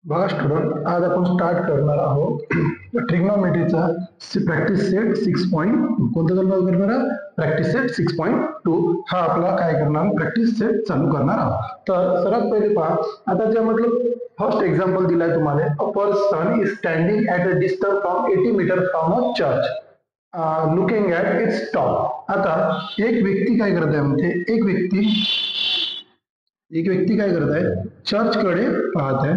बघा स्टुडंट, आज आपण स्टार्ट करणार आहोत ट्रिग्नोमेट्रीचा प्रॅक्टिस सेट 6.2. कोणता चालू करणार आहे? प्रॅक्टिस सेट 6.2 हा आपला काय करणार प्रॅक्टिस सेट चालू करणार आहोत. तर सर्वात पहिले पहा, आता जे म्हटलं फर्स्ट एक्झाम्पल दिलाय तुम्हाला. A person is standing at a distance from 80 metre from a church looking at its top. आता एक व्यक्ती काय करत आहे म्हणते, एक व्यक्ती काय करत आहे, चर्च कडे पाहत आहे.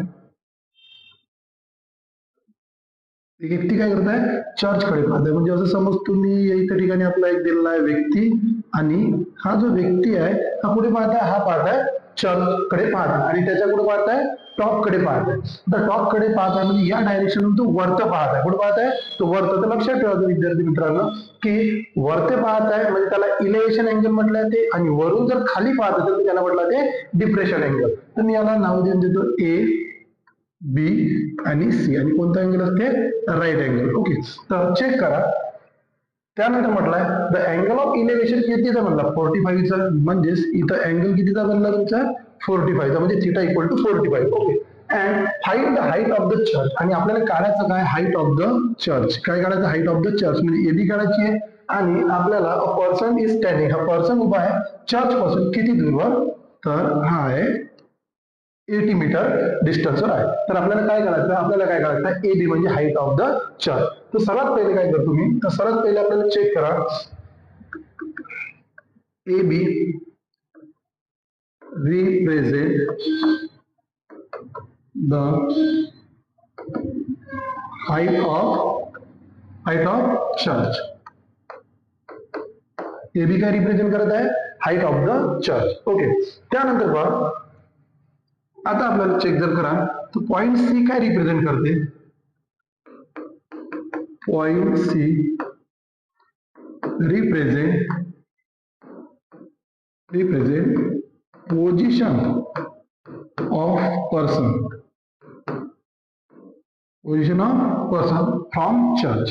एक व्यक्ती काय करत आहे, चर्च कडे पाहत आहे. म्हणजे असं समज तुम्ही इथे ठिकाणी आपला एक दिलेला आहे व्यक्ती, आणि हा जो व्यक्ती आहे हा कुठे पाहत आहे, हा पाहत आहे चर्च कडे पाहत आहे, आणि त्याच्या कुठे पाहत आहे, टॉप कडे पाहत आहे. तर टॉप कडे पाहत आहे म्हणजे या डायरेक्शन तो वरत पाहत आहे. कुठे पाहत आहे, तो वरत. तर लक्षात ठेवा विद्यार्थी मित्रांनो, की वरते पाहत आहे म्हणजे त्याला इलेव्हेशन अँगल म्हटलं जाते, आणि वरून जर खाली पाहत असेल तर त्याला म्हटलं ते डिप्रेशन अँगल. तर मी याला नाव देऊन देतो ए, बी आणि सी. आणि कोणता अँगल असते, राईट अँगल. ओके, तर चेक करा. त्यानंतर म्हटलंय द अँगल ऑफ इलेव्हेशन कितीचा म्हणला, 45चा. म्हणजेच इथं अँगल कितीचा बनला तुमचा, 45चा. म्हणजे theta equal to 45. Okay, and find the height of the church. आणि आपल्याला काढायचं काय, हाईट ऑफ द चर्च. काय काढायचं, हाईट ऑफ द चर्च. म्हणजे एबी काढायची आहे, आणि आपल्याला अ पर्सन इज स्टँडिंग, हा पर्सन उभा आहे चर्च पासून किती दूरवर, तर हा आहे 80 मीटर डिस्टन्सवर आहे. तर आपल्याला काय करायचं, आपल्याला काय करायचं, ए बी म्हणजे हाईट ऑफ द चर्च. तर सर्वात पहिले काय करतो मी, तर सर्वात पहिले आपल्याला चेक करा, A B represent the height of church. A B काय रिप्रेझेंट करत आहे, height of the church. Okay, त्यानंतर बघा, आता आपल्याला चेक जर करा तर पॉइंट सी काय रिप्रेझेंट करते, point C represent position of person from church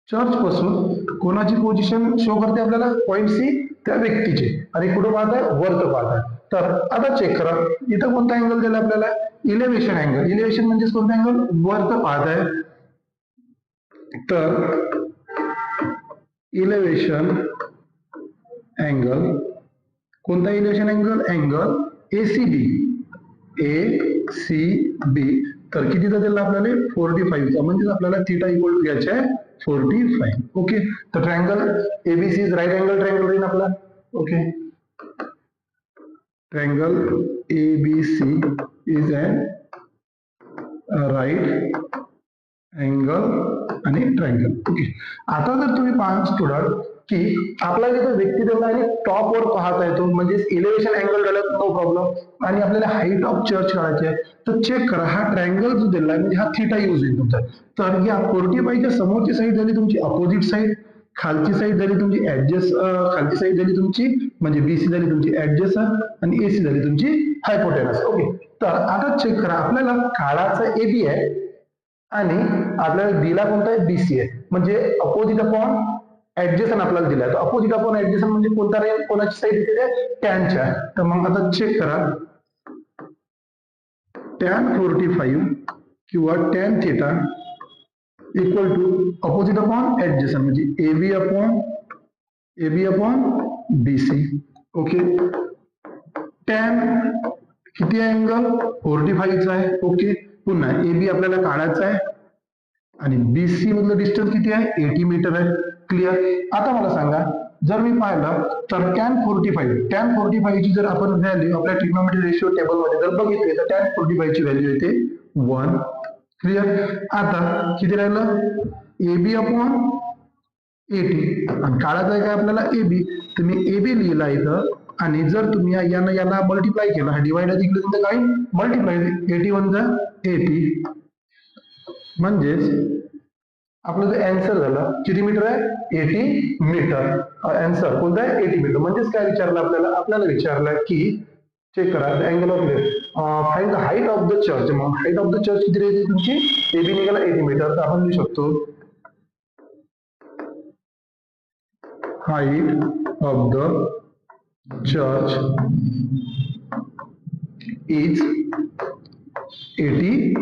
पासून कोणाची पोझिशन शो करते आपल्याला, पॉइंट सी त्या व्यक्तीची. आणि कुठं पाहत आहे, वरत पाहत आहे. तर आता चेक करा, इथं कोणता अँगल दिला आपल्याला, इलेव्हेशन अँगल. इलेव्हेशन म्हणजे कोणता अँगल, वरत पाहत आहे. तर इलेव्हेशन अँगल, कोणता elevation angle, angle ACB, ACB. तर कितीचा दिला आपल्याला, 45चा. म्हणजे आपल्याला थिटा इक्वल टू घ्यायचे आहे 45. ओके, तर triangle ABC is right angle triangle राहील आपला. Okay, triangle ABC is a right angle आणि ट्रायंगल. ओके, आता जर तुम्ही पाहा स्टुडंट, की आपल्याला इथे व्यक्ती दिला आणि टॉप वर पाहता येतो, म्हणजे इलेव्हेशन अँगल झालं, नो प्रॉब्लेम. आणि आपल्याला हाईट ऑफ चर्च काढायची आहे. तर चेक करा, हा ट्रायंगल जो दिला म्हणजे हा थिटा यूज होईल तुमचा. तर या 45च्या समोरची साईड झाली तुमची अपोजिट साईड, खालची साईड झाली तुमची ऍडजस्ट, खालची साईड झाली तुमची म्हणजे बीसी झाली तुमची ऍडजस्ट, आणि एसी झाली तुमची हायपोटेनस. ओके, तर आता चेक करा, आपल्याला काढायचं एबी आहे, आणि आपल्याला दिला कोणता आहे, बीसी आहे. म्हणजे अपोजिट अपॉन ऍडजस्टन आपल्याला दिलाय. तर अपोजिट अपॉन ऍडजस्टन म्हणजे कोणता राहील, कोणाची साईड येते, टॅनच्या. तर मग आता चेक करा, टॅन 45 किंवा tan theta equal to opposite upon adjacent, म्हणजे AB upon BC. Okay, tan किती आहे अँगल, 45चा आहे. ओके, पुन्हा एबी आपल्याला काढायचा आहे, आणि बीसी मधलं डिस्टन्स किती आहे, 80 मीटर आहे. क्लिअर. आता मला सांगा, जर मी पाहिलं तर टॅन 45 ची जर आपण व्हॅल्यू आपल्या ट्रिग्नोमेट्री रेशिओ टेबल मध्ये जर बघितली, तर टॅन 45 ची व्हॅल्यू येते 1. क्लिअर. आता किती राहिलं, एबी अपॉन 80, आणि काढायचं आहे काय आपल्याला, एबी. तर मी एबी लिहिला इथं, आणि जर तुम्ही याला मल्टिप्लाय केला, हा डिवाइड इकडे तुमचं काय मल्टिप्लाय, 81 चा 80, म्हणजेच आपलं जो अँसर झाला किती मीटर आहे, 80 मीटर. अँसर कोणता आहे, 80 मीटर. म्हणजेच काय विचारलं आपल्याला विचारलं की चेक करा angle of find the height of the church. मग हाईट ऑफ द चर्च किती राहते तुमची, एबी निघाला 80 मीटर. तर आपण लिहू शकतो height of the church is 80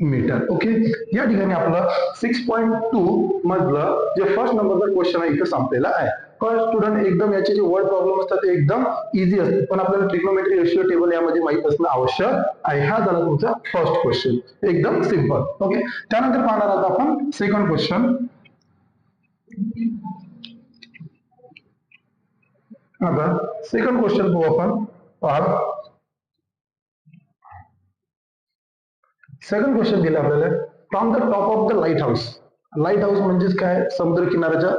metre. Okay, या ठिकाणी आपलं 6.2 मधलं जे फर्स्ट नंबरचा क्वेश्चन आहे इथं संपलेला आहे. स्टुडंट एकदम याचे जे वर्ड प्रॉब्लेम असतात ते एकदम इझी असतात, पण आपल्याला ट्रिग्नोमेट्री रेशियो टेबल यामध्ये माहित असणं आवश्यक आहे. हा झाला तुमचा फर्स्ट क्वेश्चन, एकदम सिंपल. ओके, त्यानंतर पाहणार आहोत आपण सेकंड क्वेश्चन. आता सेकंड क्वेश्चन पाहू आपण. पहा, सेकंड क्वेश्चन दिला आपल्याला, from the top of the light house. Light house म्हणजेच काय, समुद्र किनाऱ्याच्या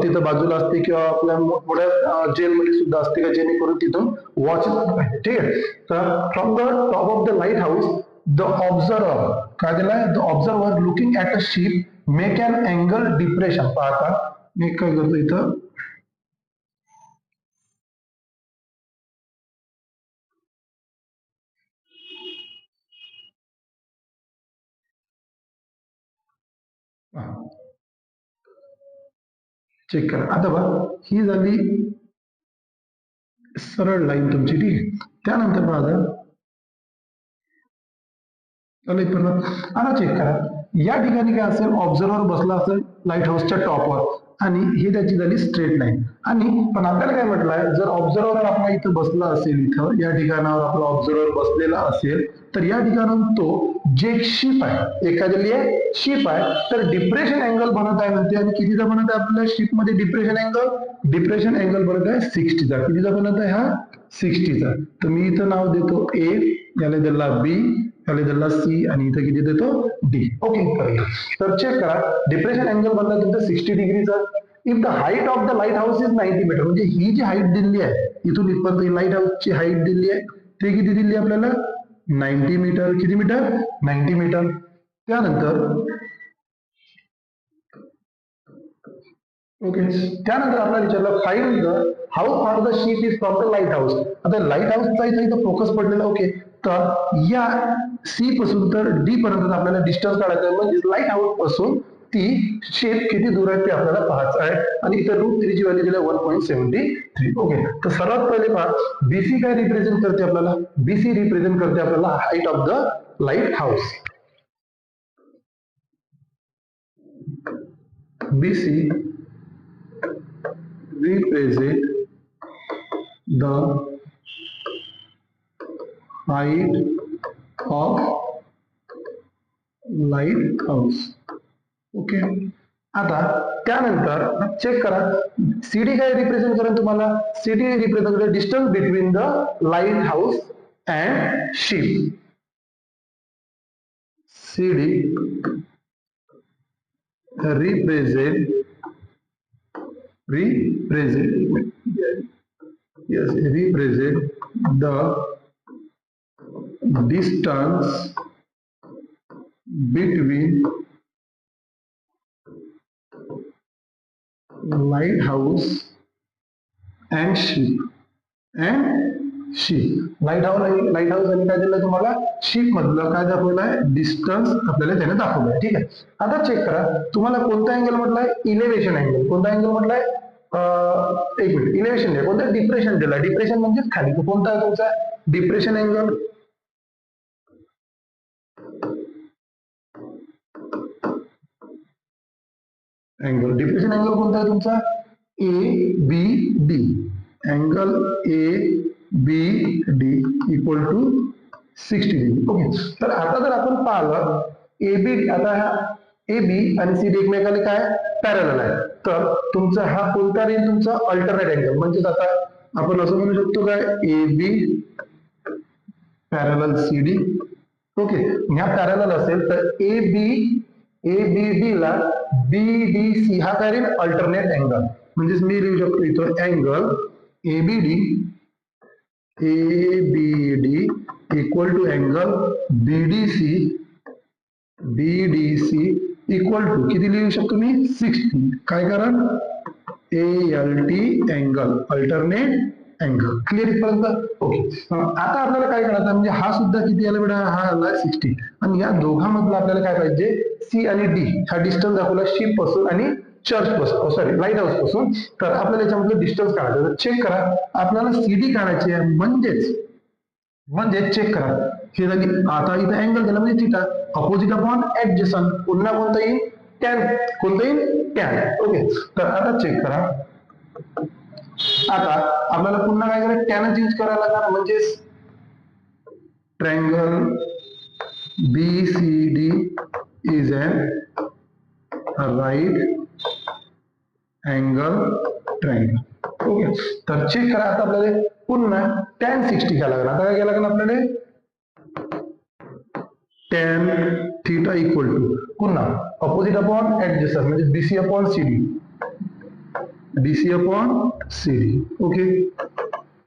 तिथं बाजूला असते किंवा आपल्या मोठ्या जेलमध्ये सुद्धा असते का, जेणेकरून तिथून वॉच पाहिजे. ठीक आहे, तर from the top of the lighthouse the observer, काय दिलाय, the observer looking at a ship make an angle depression. पाहता मी काय करतो इथं, चेक करा. आता बघा, ही झाली सरळ लाईन तुमची. ठीक आहे, त्यानंतर बघा, आता चेक करा, या ठिकाणी काय असेल, ऑब्झर्वर बसला असेल लाईट हाऊसच्या टॉपवर आणि ही त्याची झाली स्ट्रेट लाईन. आणि पण आपल्याला काय म्हटलंय, जर ऑब्झर्वर आपला इथं बसला असेल, इथं या ठिकाणावर आपला ऑब्झर्वर बसलेला असेल, तर या ठिकाणाहून तो जे शिप आहे, एखादी शिप आहे, तर डिप्रेशन अँगल बनत आहे म्हणते. आणि कितीचा बनत आहे आपल्या शिप मध्ये डिप्रेशन अँगल? डिप्रेशन अँगल बनत आहे 60चा. कितीचा बनत आहे हा? 60चा. तर मी इथं नाव देतो ए, याला दिला बी, याला दिला सी, आणि इथं किती देतो डी. ओके, तर चेक करा, डिप्रेशन अँगल बनला तुमचा 60 डिग्रीचा. If the height of the lighthouse is 90 metre, म्हणजे ही जी हाईट दिली आहे इथून इथपर्यंत लाईट हाऊसची हाईट दिली आहे, ते किती दिली आपल्याला? 90 मीटर. किती मीटर? 90 मीटर. त्यानंतर ओके, त्यानंतर आपल्याला विचारलं find the how far the ship is from the light house. आता लाईट हाऊसचा इथं फोकस पडलेला. ओके, तर या सी पासून तर डी पर्यंत आपल्याला डिस्टन्स काढायचा आहे, म्हणजे लाईट हाऊस पासून ती शिप किती दूर आहे ते आपल्याला पाहायचं आहे. आणि इथं √3 ची व्हॅल्यू दिली 1.73. ओके, तर सर्वात पहिले पहा, बीसी काय रिप्रेझेंट करते आपल्याला? बीसी रिप्रेझेंट करते आपल्याला height of the light house. BC represent the height of lighthouse. Okay, आता त्यानंतर चेक करा, सीडी काय रिप्रेझेंट करेल तुम्हाला? सीडी रिप्रेझेंट करेल distance between the light house and ship. CD represent the distance between lighthouse and ship. Light house आणि काय दिलं तुम्हाला? शिप मधलं काय दाखवलंय? डिस्टन्स आपल्याला त्याने दाखवलंय. ठीक आहे, आता चेक करा, तुम्हाला कोणता अँगल म्हटलाय? Elevation angle. कोणता अँगल म्हटलाय? एक मिनिट, इलेव्हेशन द्या. कोणता? डिप्रेशन दिला. डिप्रेशन म्हणजेच खाली. तो कोणता आहे तुमचा डिप्रेशन अँगल? डिप्रेशन अँगल कोणता आहे तुमचा? A B D. Angle A B D equal to 60 degree. Okay, तर आता जर आपण पाहिलं ए बी, आता हा ए बी आणि सी डी एकमेकाला काय पॅरलल आहे, तर तुमचा हा कोणता रेंज? तुमचा अल्टरनेट अँगल. म्हणजेच आता आपण असं म्हणू शकतो काय, A B parallel C D. Okay, ह्या पॅरलल असेल तर ए बी डी ला बी डी सी हा काय राहील? Alternate angle. म्हणजेच मी लिहू शकतो इथं angle A B D equal to angle BDC equal to किती लिहू शकतो मी? 60. काय करा? ALT angle, alternate angle. Clear इथपर्यंत? ओके, आता आपल्याला काय करायचं म्हणजे हा सुद्धा किती आला बेटा? हा आला 60. आणि या दोघांमधलं आपल्याला काय पाहिजे? सी आणि डी हा डिस्टन्स दाखवला शिप पासून आणि चर्च पासून, सॉरी लाईट हाऊस पासून. तर आपल्याला याच्यामधलं डिस्टन्स काढायचं. चेक करा, आपल्याला सीडी काढायची आहे, म्हणजेच म्हणजे चेक करा हे झाली. आता इथे अँगल दिला म्हणजे थिटा, अपोजिट अपॉन ऍडजसंट, पुन्हा कोणतं येईल टॅन, कोणतं येईल टॅन. ओके, तर आता चेक करा. आता आपल्याला पुन्हा काय करायचं, टॅन चेंज करायला लागणार, म्हणजे triangle BCD is a right angle triangle. Okay, तर चेक करा. आता आपल्याला पुन्हा tan 60 घ्यायला लागणार. आता काय घ्यायला लागणार आपल्याला, tan theta इक्वल टू पुन्हा अपोजिट अपॉन ऍडजसंट, म्हणजे BC upon CD, BC upon CD. Okay,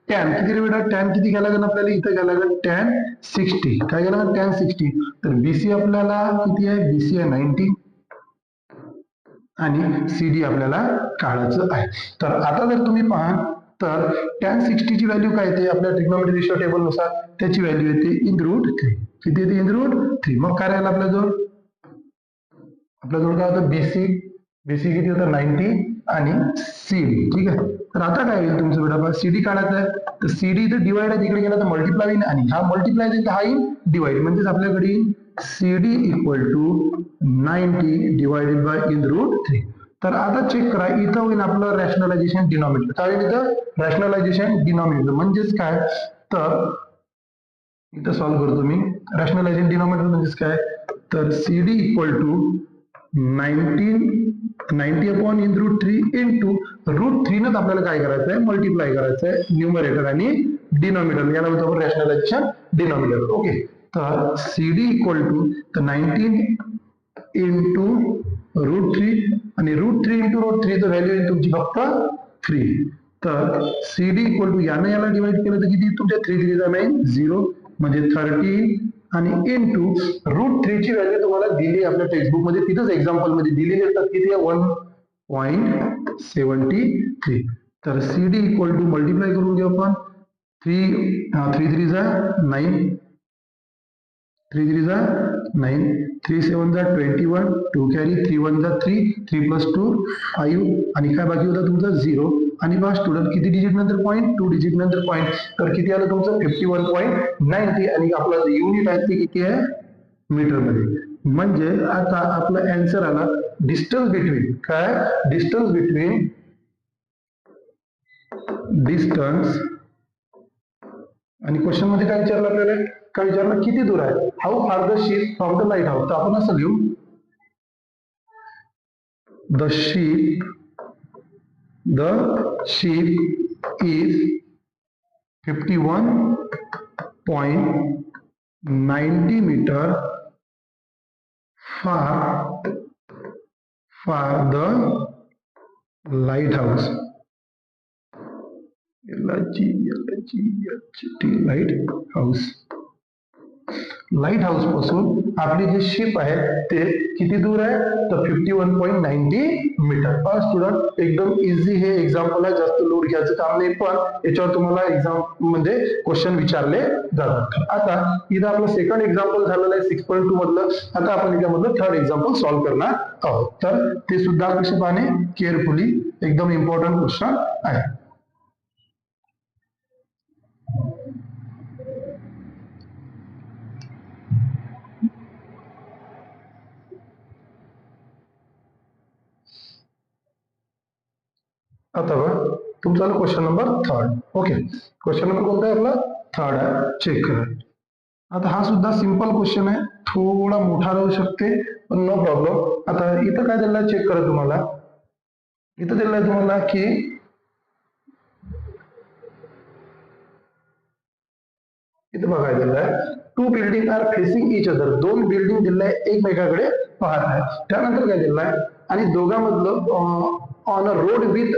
tan किती बेटा, टॅन किती घ्यायला लागेल आपल्याला, इथं घ्यायला लागेल tan 60. काय घ्यायला लागेल tan 60, तर BC आपल्याला किती आहे, BC आहे 90 आणि CD आपल्याला काढायचं आहे. तर आता जर तुम्ही पहा तर tan 60 ची व्हॅल्यू काय येते आपल्या ट्रिग्नोमेट्री रेशो टेबल नुसार, त्याची व्हॅल्यू येते √3. किती येते, √3. मग काय राहिलं आपल्याजवळ, काय होतं BC किती होतं 90 आणि CD. ठीक आहे, तर आता काय होईल तुमचं बेटा, CD काढायचं आहे, तर CD इथे डिवाइड आहे, तिकडे गेला तर मल्टिप्लाय होईल, आणि हा मल्टिप्लाय हा येईल डिवाइड, म्हणजेच आपल्याकडे CD equal to 90 divided by √3. तर आता चेक करा, इथं होईल आपलं रॅशनलायझेशन डिनॉमिनेटर. काय होईल इथं, रॅशनलायझेशन डिनॉमिनेटर म्हणजेच काय, तर इथं सॉल्व्ह करतो मी. रॅशनलायझेशन डिनॉमिनेटर म्हणजेच काय, तर CD equal to 90 upon √3 into √3 नच आपल्याला काय करायचं आहे, मल्टिप्लाय करायचं आहे न्यूमरेटर आणि डिनॉमिनेटर, याला म्हणतो आपण रॅशनलायझेशन डिनॉमिनेटर. ओके, तर CD इक्वल टू 19 इंटू √3 आणि √3 इंटू √3 व्हॅल्यू येईल तुमची फक्त 3. तर CD इक्वल टू याला डिवाइड केलं तर किती, तुमच्या 3 0, म्हणजे 13 आणि इंटू √3 ची व्हॅल्यू तुम्हाला दिली आपल्या टेक्स्टबुक मध्ये, तिथंच एक्झाम्पल मध्ये दिलेली असतात, किती आहे 1.73. तर CD इक्वल टू मल्टिप्लाय करून घेऊ आपण, 3 3 जा 9, 3 3 जा 9, 3 7 जा 21, 2 कॅरी, 3 1 जा 3, 3 प्लस 2 5, आणि काय बाकी होता तुमचा 0, आणि बा स्टुडंट किती डिजिट नंतर पॉईंट, 2 डिजिट नंतर पॉईंट, तर किती आलं तुमचं 51.90, आणि आपलं युनिट आहे ते किती आहे मीटर मध्ये. म्हणजे आता आपला आन्सर आला डिस्टन्स बिटवीन, काय डिस्टन्स बिटवीन, डिस्टन्स, आणि क्वेश्चन मध्ये काय विचारलं आपल्याला, काय विचारलं किती दूर आहे, how far the ship from the lighthouse. तर आपण असं लिहू, the ship is 51.90 metre far the lighthouse. Lighthouse पासून आपली जी शिप आहे ते किती दूर आहे, तर 51.90 मीटर. स्टुडंट एकदम इझी हे एक्झाम्पल आहे, जास्त लोड घ्यायचं काम नाही, पण याच्यावर तुम्हाला एक्झाम मध्ये क्वेश्चन विचारले जातात. आता इथं आपलं सेकंड एक्झाम्पल झालेलं आहे 6.2 मधलं. आता आपण याच्यामधलं थर्ड एक्झाम्पल सॉल्व्ह करणार आहोत, तर ते सुद्धा कसे पाहणे केअरफुली, एकदम इम्पॉर्टंट क्वेश्चन आहे. आता बघा तुमचा question number third. Okay, question number कोणता आहे आपला, थर्ड आहे, चेक करा. आता हा सुद्धा सिंपल क्वेश्चन आहे, थोडा मोठा राहू शकते पण नो प्रॉब्लेम. आता इथं काय दिलं चेक करा तुम्हाला, इथं दिलं तुम्हाला की इथं बघायला दिलंय, 2 building are facing each other, 2 building दिलंय एकमेकाकडे पाहत आहे. त्यानंतर काय दिलंय, आणि दोघांमधलं ऑन अ रोड विथ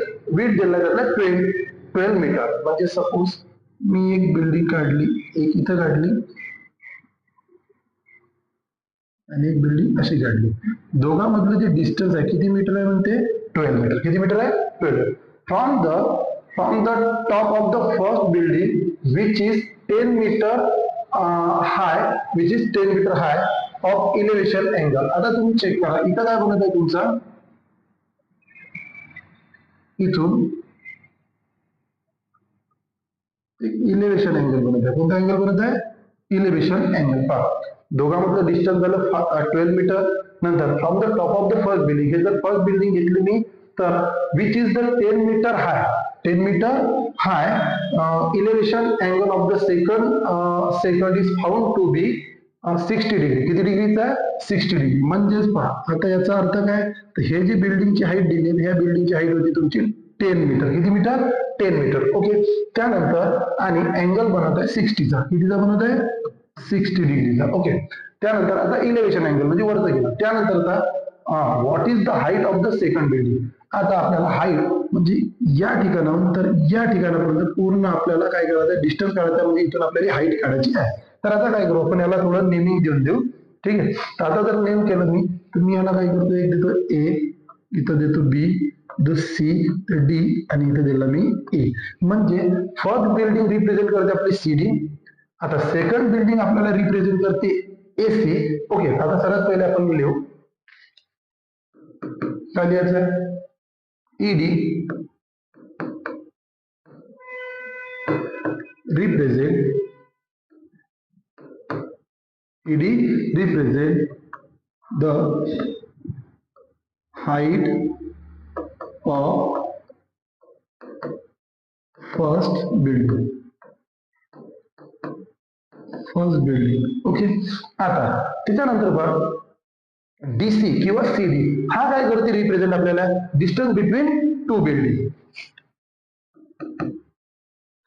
दिलंय त्याला 12 मीटर. म्हणजे सपोज मी एक बिल्डिंग काढली, एक इथं काढली आणि एक बिल्डिंग अशी काढली, दोघांमधलं जे डिस्टन्स आहे किती मीटर आहे म्हणते, 12 मीटर. किती मीटर आहे, 12. From the top of the first building which is 10 metre high of elevation angle. आता तुम्ही चेक करा, इथं काय बनत आहे तुमचा, इथून इलेव्हेशन अँगल बनत आहे. कोणता अँगल बनत आहे? Elevation angle. पहा, दोघांमधलं डिस्टन्स झालं 12 मीटर. नंतर from the top of the first building, हे जर फर्स्ट बिल्डिंग घेतली मी तर which is the 10 metre high, 10 metre high, elevation angle of the second is found to be 60 degree. किती डिग्रीचा आहे? 60 डिग्री. म्हणजेच पहा, आता याचा अर्थ काय, तर हे जी बिल्डिंगची हाईट दिली, ह्या बिल्डिंगची हाईट होती तुमची 10 मीटर. किती मीटर? 10 मीटर. ओके. त्यानंतर आणि अँगल बनत आहे 60चा. कितीचा बनत आहे? 60 डिग्रीचा. ओके. त्यानंतर आता इलेव्हेशन अँगल म्हणजे वरचं गेलं. त्यानंतर आता what is the height of the second building. आता आपल्याला हाईट म्हणजे या ठिकाणाहून तर या ठिकाणापर्यंत पूर्ण आपल्याला काय करायचं, डिस्टन्स काढायचा, म्हणजे इथून आपल्याला हाईट काढायची आहे. तर आता काय करू आपण, याला थोडं नेमिंग देऊन देऊ. ठीक आहे. तर आता जर नेम केलं मी, तर मी याला काय करतो, एक देतो ए, इथं देतो बी, इथं सी, तर डी, आणि इथं दिला मी ए. म्हणजे फर्स्ट बिल्डिंग रिप्रेझेंट करते आपली सी डी. आता सेकंड बिल्डिंग आपल्याला रिप्रेझेंट करते एसी. ओके. आता सर्वात पहिले आपण लिहू, काय लिहायचं, ED represent the height of first building. Okay. आता त्याच्यानंतर बघ, डीसी किंवा सीडी हा काय करते, रिप्रेझेंट आपल्याला डिस्टन्स बिटवीन टू बिल्डिंग.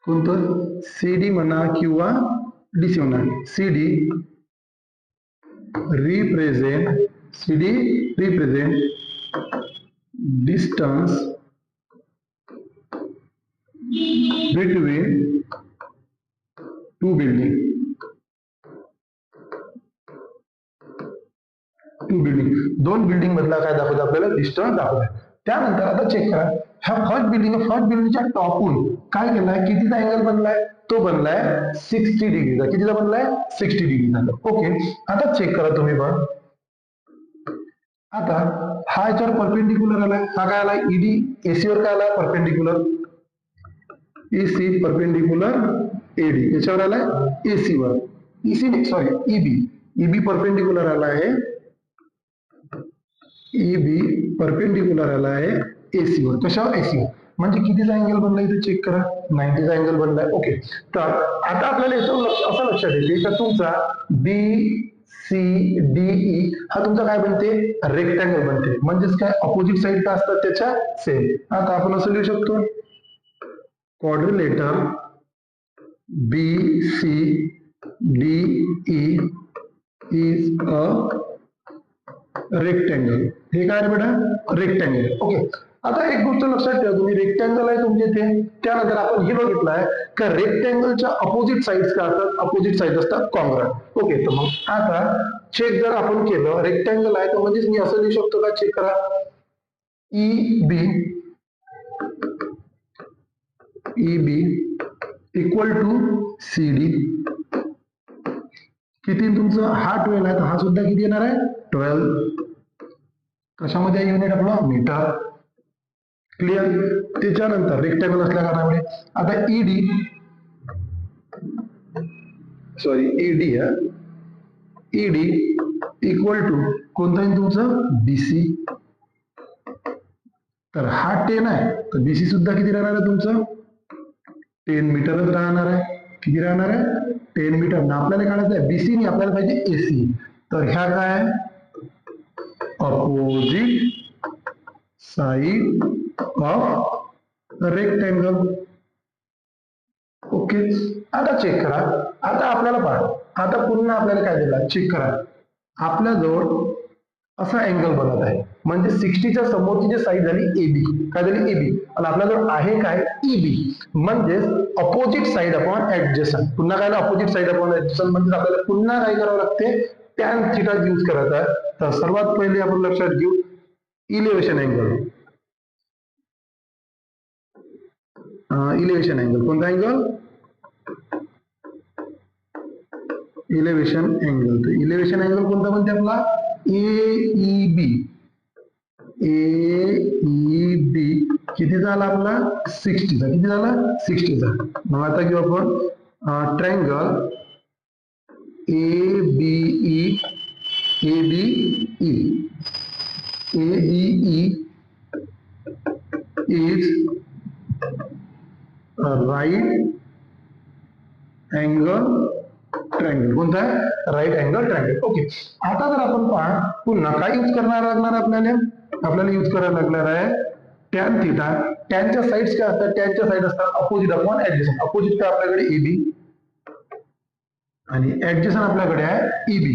कोणतं? सीडी म्हणा किंवा डीसी म्हणा. CD represent distance between two building. दोन बिल्डिंग मधला काय दाखवतो आपल्याला, डिस्टन्स दाखवतो. त्यानंतर आता चेक करा, ह्या फर्स्ट बिल्डिंगच्या टॉपहून काय केलाय, कितीचा अँगल बनलाय, तो बनलाय 60 डिग्रीचा. कितीचा बनलाय? 60 डिग्रीचा. ओके. आता चेक करा तुम्ही बघ, आता हा याच्यावर परपेंडिक्युलर आलाय, हा काय आलाय, ईडी एसी वर काय आलाय, परपेंडिक्युलर, एसी परपेंडिक्युलर एडी, याच्यावर आलाय एसी वर, ईबी परपेंडिक्युलर आला आहे, ईबी परपेंडिक्युलर आला आहे एसी वर. कशावर? एसी वर. म्हणजे कितीचा अँगल बनलाय इथे चेक करा, 90चा अँगल बनलाय. ओके. तर आता आपल्याला याच्यावर असं लक्षात येते का तुमचा बी सी डी ई हा तुमचा काय बनते, रेक्टँगल बनते. म्हणजेच काय, अपोजिट साईड काय असतात त्याच्या, सेम. आता आपण असं लिहू शकतो, quadrilateral B C D E is a rectangle. हे काय रे बेटा, रेक्टँगल. ओके. आता एक गोष्ट लक्षात ठेवा तुम्ही, रेक्टँगल आहे तुमचे इथे. त्यानंतर आपण हे बघितलंय का रेक्टँगलच्या अपोजिट साईड्स काय असतात, अपोजिट साईड असतात कॉन्ग्रॅट. ओके. तर मग आता चेक जर आपण केलं, रेक्टँगल आहे तर म्हणजेच मी असं लिहू शकतो का, चेक करा, EB equal to C D. किती तुमचं, हा 12 आहे तर हा सुद्धा किती येणार आहे, 12. कशामध्ये युनिट आपलं, मीटर. क्लिअर. त्याच्यानंतर रेक्टँगल असल्या कारणामुळे आता ईडी इक्वल टू कोणता आहे तुमचं, बीसी. तर हा 10 आहे तर बीसी सुद्धा किती राहणार आहे तुमचं, 10 मीटरच राहणार आहे. किती राहणार आहे, 10 मीटर. ना आपल्याला काढायचं आहे बीसी आणि आपल्याला पाहिजे एसी. तर ह्या काय, opposite side of rectangle. Okay. आता चेक करा, आता आपल्याला पहा, आता पुन्हा आपल्याला काय दिला, चेक करा, आपल्या जवळ असा अँगल बनत आहे, म्हणजे 60च्या समोरची जी साईड झाली एबी, काय झाली, एबी, आणि आपल्याजवळ आहे काय, ईबी. म्हणजे अपोजिट साइड अपॉन ऍडजस्टंट. पुन्हा काय, अपोजिट साइड अपॉन ऍडजस्टंट म्हणजे आपल्याला पुन्हा काय करावं लागते, टॅन थिटा यूज करायचा आहे. तर सर्वात पहिले आपण लक्षात घेऊ इलेव्हेशन अँगल. इलेव्हेशन अँगल कोणता अँगल, इलेव्हेशन अँगल. तर इलेव्हेशन अँगल कोणता म्हणते आपला, एईबी. किती झाला आपला 60चा, किती झाला 60चा. मग आता घेऊ आपण triangle ABE is a right angle triangle. कोणता आहे राईट अँगल ट्रायंगल. ओके, आता जर आपण पहा पुन्हा काय यूज लागणार आपल्याला यूज करायला लागणार आहे टॅन थिटा. टॅनच्या साइड्स काय असतात, टॅनच्या साइड असतात अपोजिट अपॉन ऍडजसंट. अपोजिट काय आपल्याकडे AB आणि ऍडजसंट आपल्याकडे आहे EB.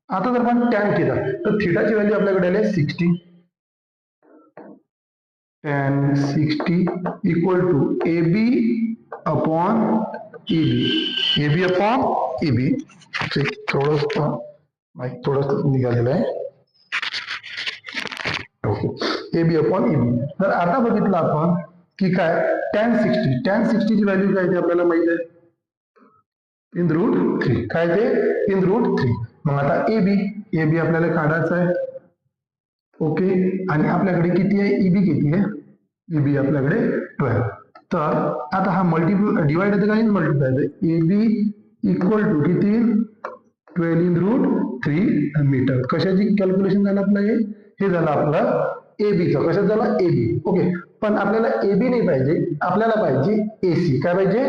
आता जर आपण टॅन थिटा, तर थिटाची व्हॅल्यू आपल्याकडे आली 60. tan 60 इक्वल टू AB अपॉन EB. थोडस निघालेलं आहे. ओके, AB अपॉन EB. तर आता बघितलं आपण की काय tan 60 ची व्हॅल्यू काय ते आपल्याला माहित आहे इन रूट 3. काय ते इन रूट 3. मग आता AB आपल्याला काढायचं आहे. ओके, आणि आपल्याकडे किती आहे EB किती आहे, EB आपल्याकडे 12. तर आता हा डिवाइड आहे काय मल्टिप्लाय आहे. AB इक्वल टू किती 12 इन रूट 3 मीटर. कशाची कॅल्क्युलेशन झालं आपलं हे झालं आपलं ABचं. कशात झालं AB. ओके, पण आपल्याला AB नाही पाहिजे, आपल्याला पाहिजे AC. काय पाहिजे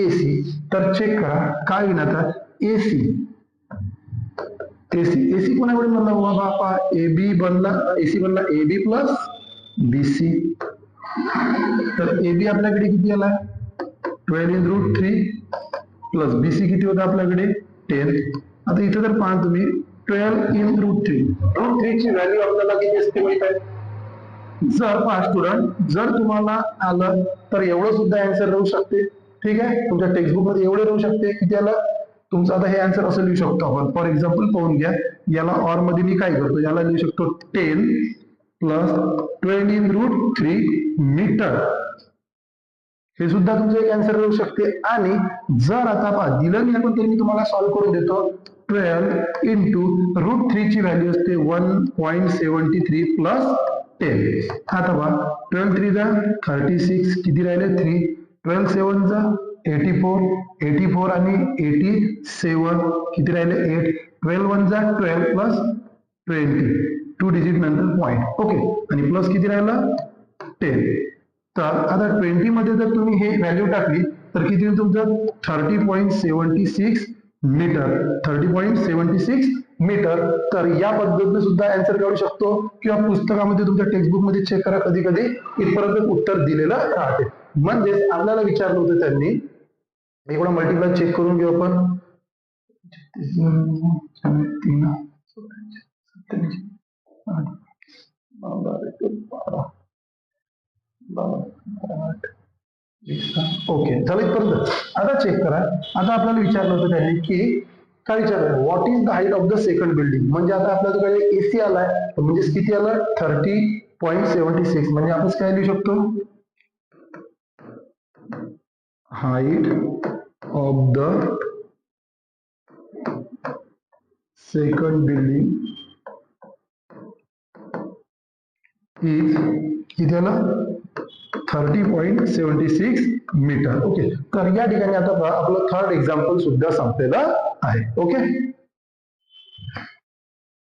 AC. तर चेक करा काय होईल आता AC कोणाकडे बनला बाबा AC बनला AB प्लस BC. तर AB आपल्याकडे किती आला 12 इन रूट 3 प्लस BC किती होता आपल्याकडे 10. आता इथे जर पहा तुम्ही 12 इन रूट 3 ची व्हॅल्यू आपल्याला किती असते माहित आहे. जर पहा स्टुडंट, जर तुम्हाला आलं तर एवढं सुद्धा आन्सर राहू शकते. ठीक आहे, तुमच्या टेक्स्टबुक मध्ये एवढे राहू शकते. किती आलं तुमचं. आता हे आन्सर असं लिहू शकतो आपण. फॉर एक्झाम्पल पाहून घ्या, याला ऑर मध्ये मी काय करतो, याला लिहू शकतो 10 प्लस 12 इन रूट 3 मीटर. हे सुद्धा तुमचं एक आन्सर राहू शकते. आणि जर आता पहा दिलं नाही आपण, तर मी तुम्हाला सॉल्व्ह करून देतो. 12 इंटू रूट 3 ची व्हॅल्यू असते 1.73 प्लस 10. आता पहा 12 3 जा 36, किती राहिले 3. 12 7 जा 84 आणि 87 किती राहिले 8. 12 1 जा 12 प्लस 20 2 डिजिट नंतर पॉइंट. ओके, आणि प्लस किती राहिलं 10. तर आता 20 मध्ये जर तुम्ही हे व्हॅल्यू टाकली तर किती होईल तुमचं 30.76 मीटर. 30.76 मीटर. तर या पद्धतीने सुद्धा आन्सर काढू शकतो, किंवा पुस्तकामध्ये तुमच्या टेक्स्टबुक मध्ये चेक करा, कधी कधी इथपर्यंत उत्तर दिलेलं राहते. म्हणजेच आपल्याला विचारलं होतं त्यांनी, एवढा मल्टिप्लाय चेक करून घेऊ आपण. 3 ओके, झालं इथपर्यंत. आता चेक करा. आता आपल्याला विचारलं होतं त्यांनी की काय विचारलं, what is the height of the second building. म्हणजे आता आपल्याकडे AC आलाय, म्हणजे किती आलं 30.76. म्हणजे आपण काय लिहू शकतो, height of the second building is किती आलं 30.76 मीटर. ओके, तर या ठिकाणी आता आपलं थर्ड एक्झाम्पल सुद्धा संपलेलं आहे. ओके.